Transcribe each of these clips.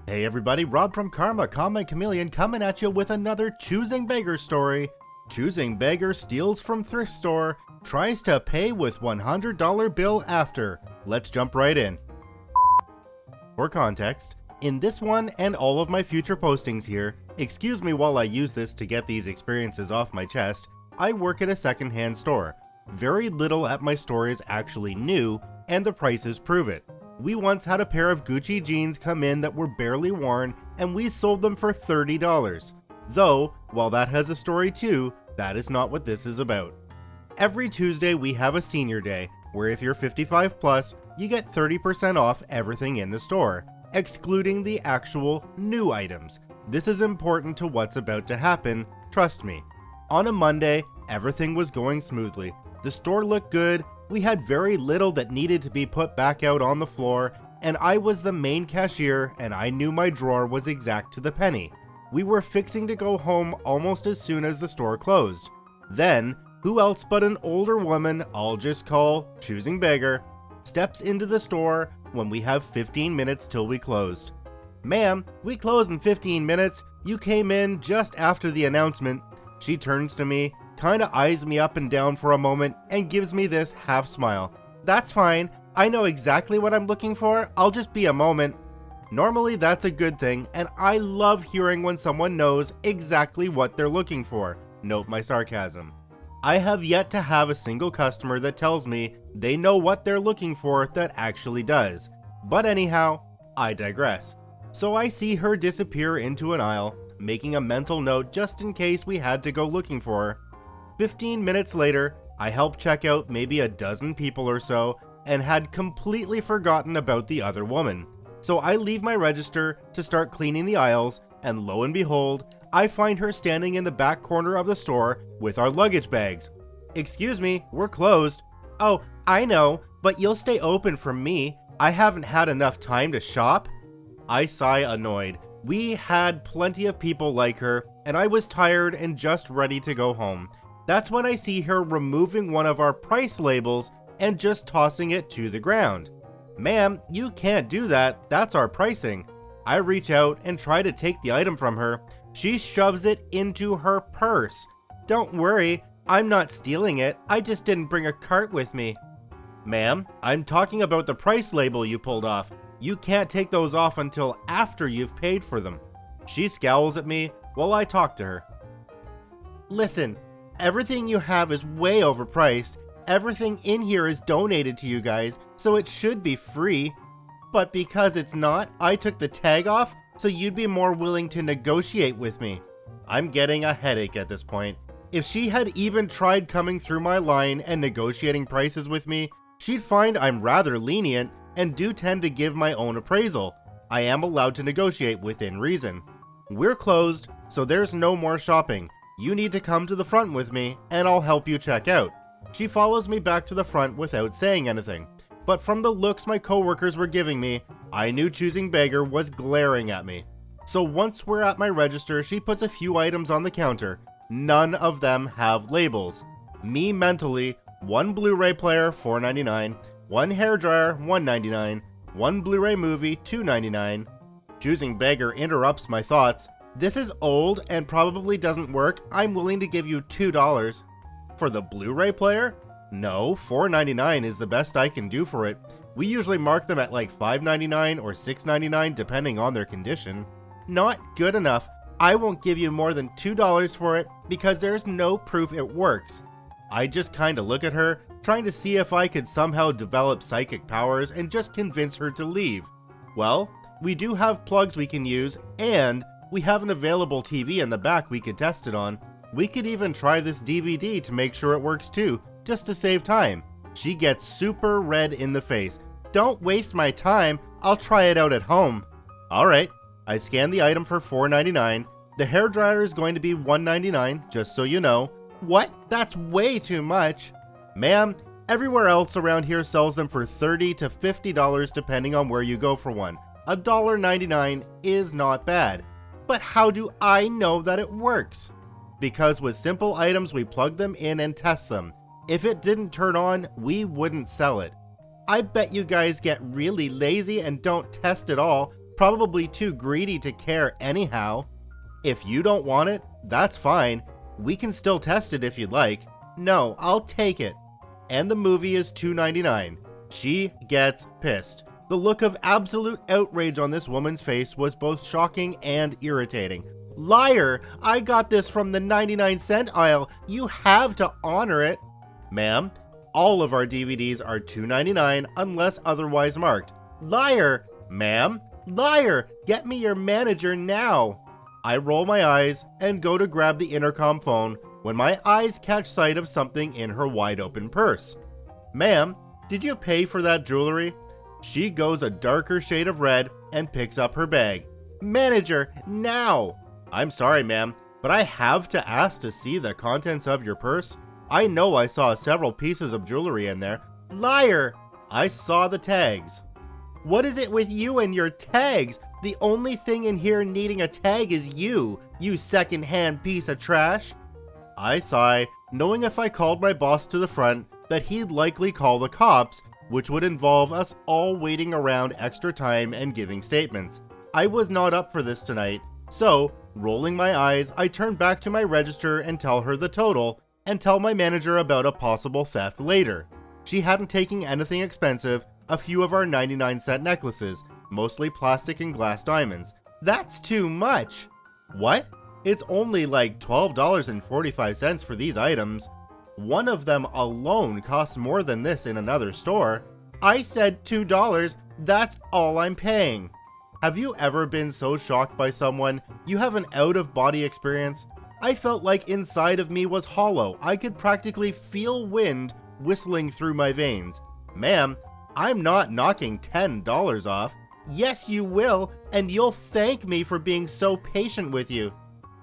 Hey everybody, Rob from Karma, Comment Chameleon coming at you with another Choosing Beggars story. Choosing Beggar steals from Thrift Store, tries to pay with $100 bill after. Let's jump right in. For context, in this one and all of my future postings here, excuse me while I use this to get these experiences off my chest, I work at a secondhand store. Very little at my store is actually new, and the prices prove it. We once had a pair of Gucci jeans come in that were barely worn, and we sold them for $30. Though, while that has a story too, that is not what this is about. Every Tuesday we have a senior day, where if you're 55 plus, you get 30% off everything in the store, excluding the actual new items. This is important to what's about to happen, trust me. On a Monday, everything was going smoothly. The store looked good, we had very little that needed to be put back out on the floor, and I was the main cashier and I knew my drawer was exact to the penny. We were fixing to go home almost as soon as the store closed. Then, who else but an older woman I'll just call Choosing Beggar, steps into the store when we have 15 minutes till we closed. "Ma'am, we close in 15 minutes. You came in just after the announcement." She turns to me, kinda eyes me up and down for a moment, and gives me this half smile. "That's fine. I know exactly what I'm looking for. I'll just be a moment." Normally that's a good thing, and I love hearing when someone knows exactly what they're looking for. Note my sarcasm. I have yet to have a single customer that tells me they know what they're looking for that actually does. But anyhow, I digress. So I see her disappear into an aisle, making a mental note just in case we had to go looking for her. 15 minutes later, I helped check out maybe a dozen people or so and had completely forgotten about the other woman. So I leave my register to start cleaning the aisles, and lo and behold, I find her standing in the back corner of the store with our luggage bags. "Excuse me, we're closed." "Oh, I know, but you'll stay open for me. I haven't had enough time to shop." I sigh annoyed. We had plenty of people like her, and I was tired and just ready to go home. That's when I see her removing one of our price labels and just tossing it to the ground. "Ma'am, you can't do that. That's our pricing." I reach out and try to take the item from her. She shoves it into her purse. "Don't worry, I'm not stealing it. I just didn't bring a cart with me." "Ma'am, I'm talking about the price label you pulled off. You can't take those off until after you've paid for them." She scowls at me while I talk to her. "Listen, everything you have is way overpriced. Everything in here is donated to you guys, so it should be free. But because it's not, I took the tag off so you'd be more willing to negotiate with me." I'm getting a headache at this point. If she had even tried coming through my line and negotiating prices with me, she'd find I'm rather lenient and do tend to give my own appraisal. I am allowed to negotiate within reason. "We're closed, so there's no more shopping. You need to come to the front with me, and I'll help you check out." She follows me back to the front without saying anything, but from the looks my coworkers were giving me, I knew Choosing Beggar was glaring at me. So once we're at my register, she puts a few items on the counter. None of them have labels. Me mentally, one Blu-ray player, $4.99, one hairdryer, $1.99, one Blu-ray movie, $2.99. Choosing Beggar interrupts my thoughts. "This is old and probably doesn't work. I'm willing to give you $2. "For the Blu-ray player? No, $4.99 is the best I can do for it. We usually mark them at like $5.99 or $6.99 depending on their condition." "Not good enough. I won't give you more than $2 for it because there's no proof it works." I just kinda look at her, trying to see if I could somehow develop psychic powers and just convince her to leave. Well, we do have plugs we can use, and we have an available TV in the back we could test it on. We could even try this DVD to make sure it works too, just to save time. She gets super red in the face. "Don't waste my time. I'll try it out at home." Alright, I scan the item for $4.99. The hairdryer is going to be $1.99, just so you know. "What? That's way too much." "Ma'am, everywhere else around here sells them for $30 to $50 depending on where you go for one. $1.99 is not bad. But how do I know that it works?" "Because with simple items we plug them in and test them. If it didn't turn on, we wouldn't sell it." "I bet you guys get really lazy and don't test at all. Probably too greedy to care anyhow. If you don't want it, that's fine. We can still test it if you'd like. No, I'll take it. And the movie is $2.99. She gets pissed. The look of absolute outrage on this woman's face was both shocking and irritating. Liar! I got this from the 99-cent aisle. You have to honor it. Ma'am, all of our DVDs are $2.99 unless otherwise marked. Liar! Ma'am, liar! Get me your manager now. I roll my eyes and go to grab the intercom phone when my eyes catch sight of something in her wide open purse. Ma'am, did you pay for that jewelry? She goes a darker shade of red and picks up her bag. Manager, now! I'm sorry, ma'am, but I have to ask to see the contents of your purse. I know I saw several pieces of jewelry in there. Liar! I saw the tags. What is it with you and your tags? The only thing in here needing a tag is you second-hand piece of trash. I sigh, knowing if I called my boss to the front that he'd likely call the cops, which would involve us all waiting around extra time and giving statements. I was not up for this tonight, so, rolling my eyes, I turn back to my register and tell her the total, and tell my manager about a possible theft later. She hadn't taken anything expensive, a few of our 99-cent necklaces, mostly plastic and glass diamonds. That's too much! What? It's only like $12.45 for these items. One of them alone costs more than this in another store. I said $2, that's all I'm paying. Have you ever been so shocked by someone you have an out-of-body experience? I felt like inside of me was hollow. I could practically feel wind whistling through my veins. Ma'am, I'm not knocking $10 off. Yes, you will, and you'll thank me for being so patient with you.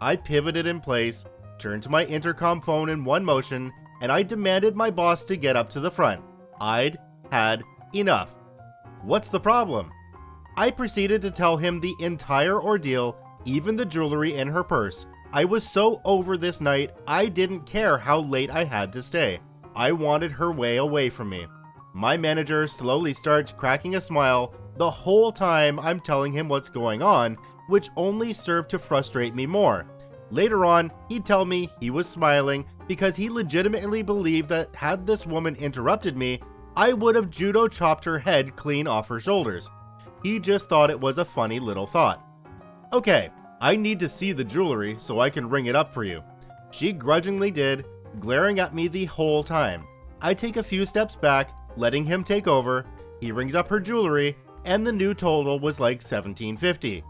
I pivoted in place, turned to my intercom phone in one motion, and I demanded my boss to get up to the front. I'd had enough. What's the problem? I proceeded to tell him the entire ordeal, even the jewelry in her purse. I was so over this night, I didn't care how late I had to stay. I wanted her way away from me. My manager slowly starts cracking a smile the whole time I'm telling him what's going on, which only served to frustrate me more. Later on, he'd tell me he was smiling because he legitimately believed that had this woman interrupted me, I would have judo chopped her head clean off her shoulders. He just thought it was a funny little thought. Okay, I need to see the jewelry so I can ring it up for you. She grudgingly did, glaring at me the whole time. I take a few steps back, letting him take over. He rings up her jewelry, and the new total was like $17.50.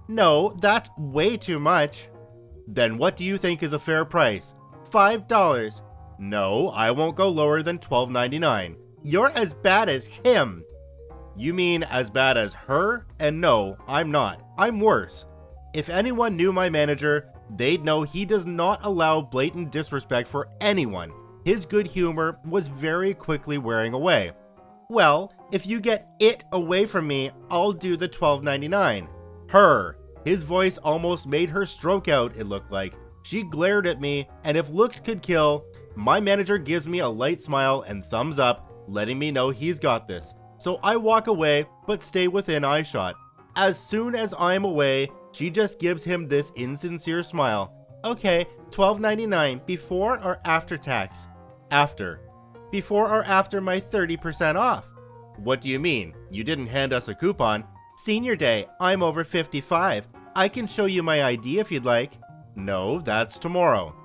No, that's way too much. Then what do you think is a fair price? $5. No, I won't go lower than $12.99. You're as bad as him. You mean as bad as her? And no, I'm not. I'm worse. If anyone knew my manager, they'd know he does not allow blatant disrespect for anyone. His good humor was very quickly wearing away. Well, if you get it away from me, I'll do the $12.99. Her. His voice almost made her stroke out, it looked like. She glared at me, and if looks could kill, my manager gives me a light smile and thumbs up, letting me know he's got this. So I walk away, but stay within eyeshot. As soon as I'm away, she just gives him this insincere smile. Okay, $12.99, before or after tax? After. Before or after my 30% off? What do you mean? You didn't hand us a coupon. Senior day, I'm over 55. I can show you my ID if you'd like. No, that's tomorrow.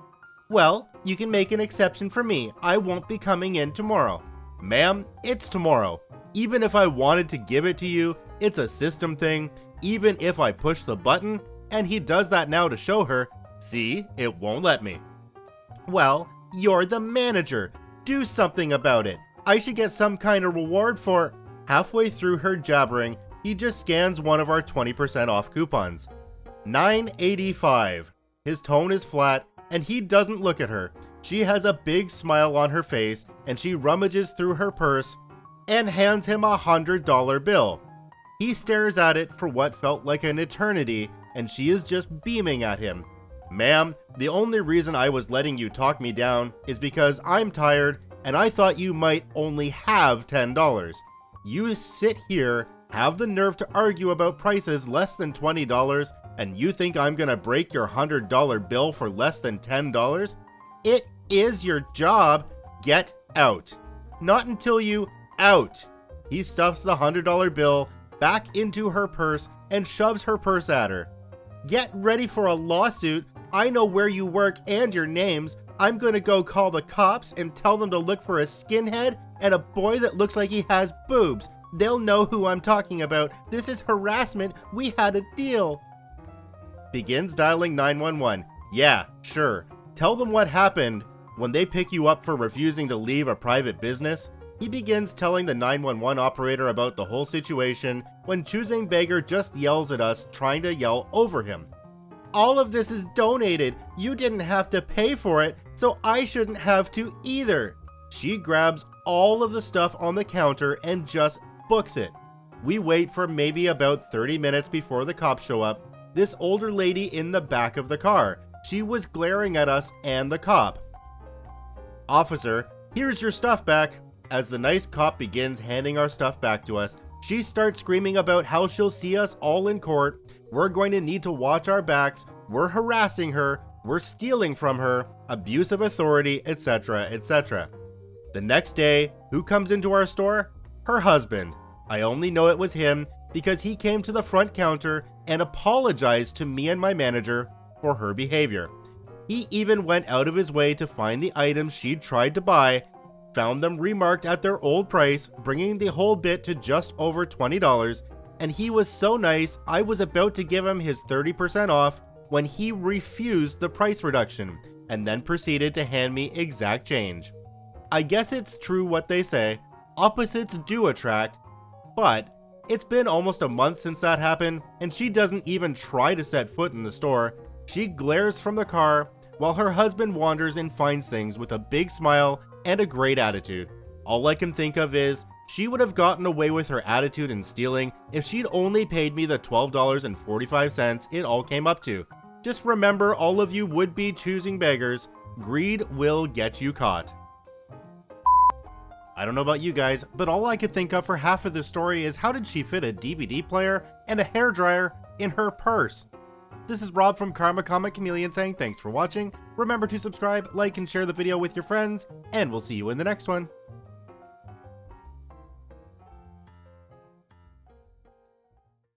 Well, you can make an exception for me. I won't be coming in tomorrow. Ma'am, it's tomorrow. Even if I wanted to give it to you, it's a system thing. Even if I push the button, and he does that now to show her, see, it won't let me. Well, you're the manager. Do something about it. I should get some kind of reward for... Halfway through her jabbering, he just scans one of our 20% off coupons. $9.85. His tone is flat, and he doesn't look at her. She has a big smile on her face, and she rummages through her purse and hands him a $100 bill. He stares at it for what felt like an eternity, and she is just beaming at him. Ma'am, the only reason I was letting you talk me down is because I'm tired, and I thought you might only have $10. You sit here have the nerve to argue about prices less than $20, and you think I'm gonna break your $100 bill for less than $10? It is your job. Get out. Not until you out. He stuffs the $100 bill back into her purse and shoves her purse at her. Get ready for a lawsuit. I know where you work and your names. I'm gonna go call the cops and tell them to look for a skinhead and a boy that looks like he has boobs. They'll know who I'm talking about. This is harassment. We had a deal. Begins dialing 911. Yeah, sure. Tell them what happened when they pick you up for refusing to leave a private business. He begins telling the 911 operator about the whole situation when Choosing Beggar just yells at us, trying to yell over him. All of this is donated. You didn't have to pay for it, so I shouldn't have to either. She grabs all of the stuff on the counter and just books it. We wait for maybe about 30 minutes before the cops show up. This older lady in the back of the car. She was glaring at us and the cop. Officer, here's your stuff back. As the nice cop begins handing our stuff back to us, she starts screaming about how she'll see us all in court. We're going to need to watch our backs. We're harassing her. We're stealing from her. Abuse of authority, etc., etc. The next day, who comes into our store? Her husband. I only know it was him because he came to the front counter and apologized to me and my manager for her behavior. He even went out of his way to find the items she'd tried to buy, found them remarked at their old price, bringing the whole bit to just over $20, and he was so nice I was about to give him his 30% off when he refused the price reduction, and then proceeded to hand me exact change. I guess it's true what they say, opposites do attract, but it's been almost a month since that happened, and she doesn't even try to set foot in the store. She glares from the car, while her husband wanders and finds things with a big smile and a great attitude. All I can think of is, she would have gotten away with her attitude and stealing if she'd only paid me the $12.45 it all came up to. Just remember, all of you would-be choosing beggars, greed will get you caught. I don't know about you guys, but all I could think of for half of this story is how did she fit a DVD player and a hairdryer in her purse? This is Rob from Karma Comic Chameleon saying thanks for watching. Remember to subscribe, like, and share the video with your friends, and we'll see you in the next one.